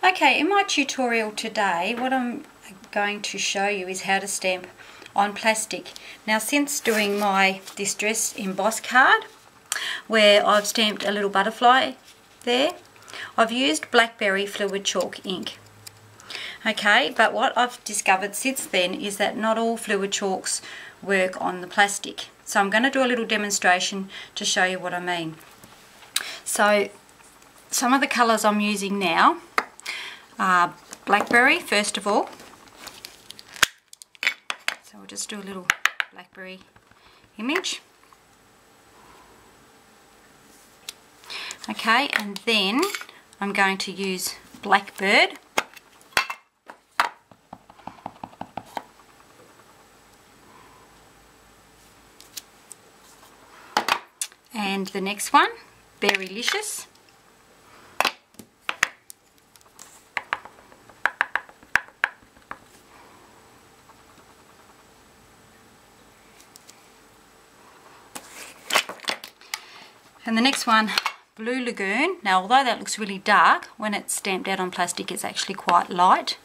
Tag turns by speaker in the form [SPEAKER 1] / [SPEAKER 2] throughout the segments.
[SPEAKER 1] Okay, in my tutorial today, what I'm going to show you is how to stamp on plastic. Now, since doing my Distress Emboss card, where I've stamped a little butterfly there, I've used Blackberry Fluid Chalk ink. Okay, but what I've discovered since then is that not all fluid chalks work on the plastic. So I'm going to do a little demonstration to show you what I mean. So some of the colours I'm using now are blackberry, first of all. So we'll just do a little blackberry image. Okay, and then I'm going to use blackbird. And the next one, Berrylicious. And the next one, Blue Lagoon. Now, although that looks really dark, when it's stamped out on plastic, it's actually quite light.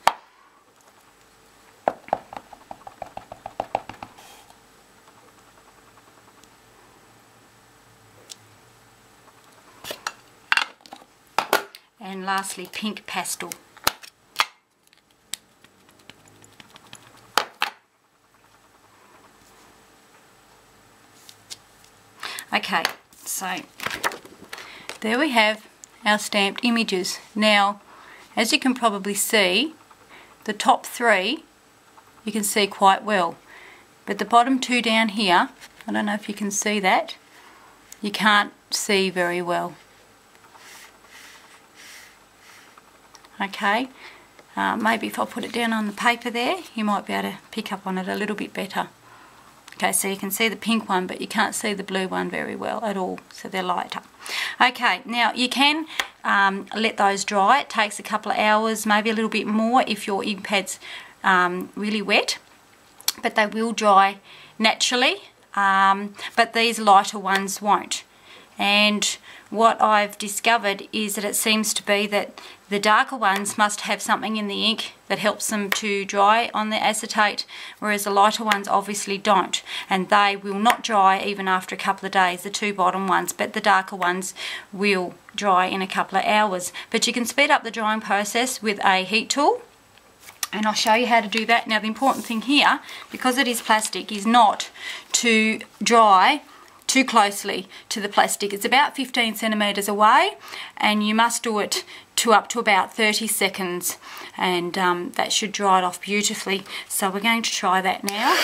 [SPEAKER 1] And lastly, Pink Pastel. Okay, so there we have our stamped images. Now, as you can probably see, the top three you can see quite well, but the bottom two down here, I don't know if you can see that, you can't see very well. Okay, maybe if I put it down on the paper there, you might be able to pick up on it a little bit better. Okay, so you can see the pink one, but you can't see the blue one very well at all, so they're lighter. Okay, now you can let those dry. It takes a couple of hours, maybe a little bit more if your ink pad's really wet, but they will dry naturally, but these lighter ones won't. And what I've discovered is that it seems to be that the darker ones must have something in the ink that helps them to dry on the acetate, whereas the lighter ones obviously don't, and they will not dry even after a couple of days, the two bottom ones, but the darker ones will dry in a couple of hours. But you can speed up the drying process with a heat tool, and I'll show you how to do that. Now, the important thing here, because it is plastic, is not to dry too closely to the plastic. It's about 15 centimetres away, and you must do it to up to about 30 seconds, and that should dry it off beautifully. So we're going to try that now.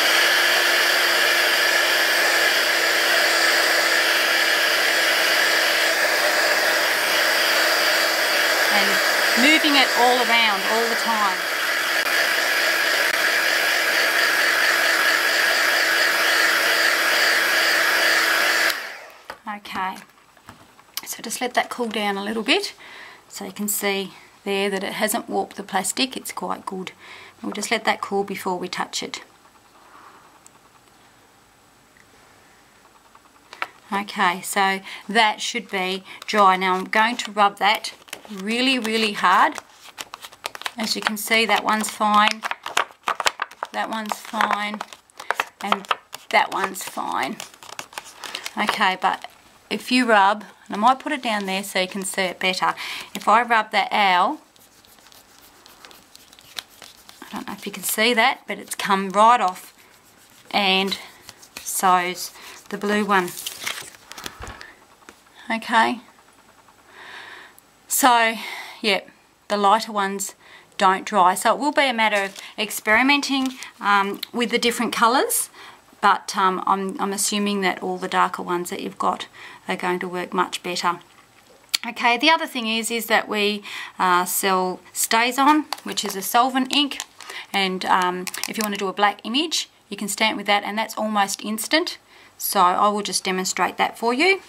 [SPEAKER 1] And moving it all around all the time. Okay, so just let that cool down a little bit, so you can see there that it hasn't warped the plastic. It's quite good. We'll just let that cool before we touch it. Okay, so that should be dry. Now I'm going to rub that really, really hard. As you can see, that one's fine, that one's fine, and that one's fine. Okay, but if you rub, and I might put it down there so you can see it better, if I rub that out, I don't know if you can see that, but it's come right off, and so's the blue one. Okay, so yeah, the lighter ones don't dry, so it will be a matter of experimenting with the different colours. But I'm assuming that all the darker ones that you've got are going to work much better. Okay, the other thing is that we sell staz, which is a solvent ink, and if you want to do a black image, you can stamp with that, and that's almost instant. So I will just demonstrate that for you.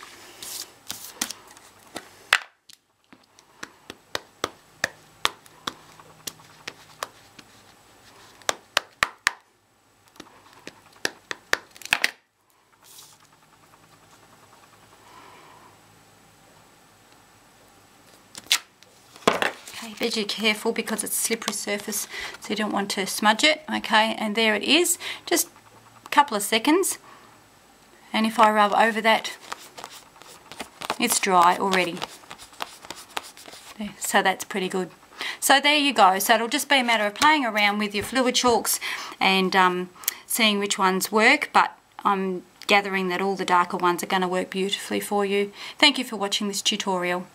[SPEAKER 1] Okay, be careful because it's a slippery surface, so you don't want to smudge it. Okay, and there it is, just a couple of seconds. And if I rub over that, it's dry already. There, so that's pretty good. So there you go. So it'll just be a matter of playing around with your fluid chalks and seeing which ones work, but I'm gathering that all the darker ones are going to work beautifully for you. Thank you for watching this tutorial.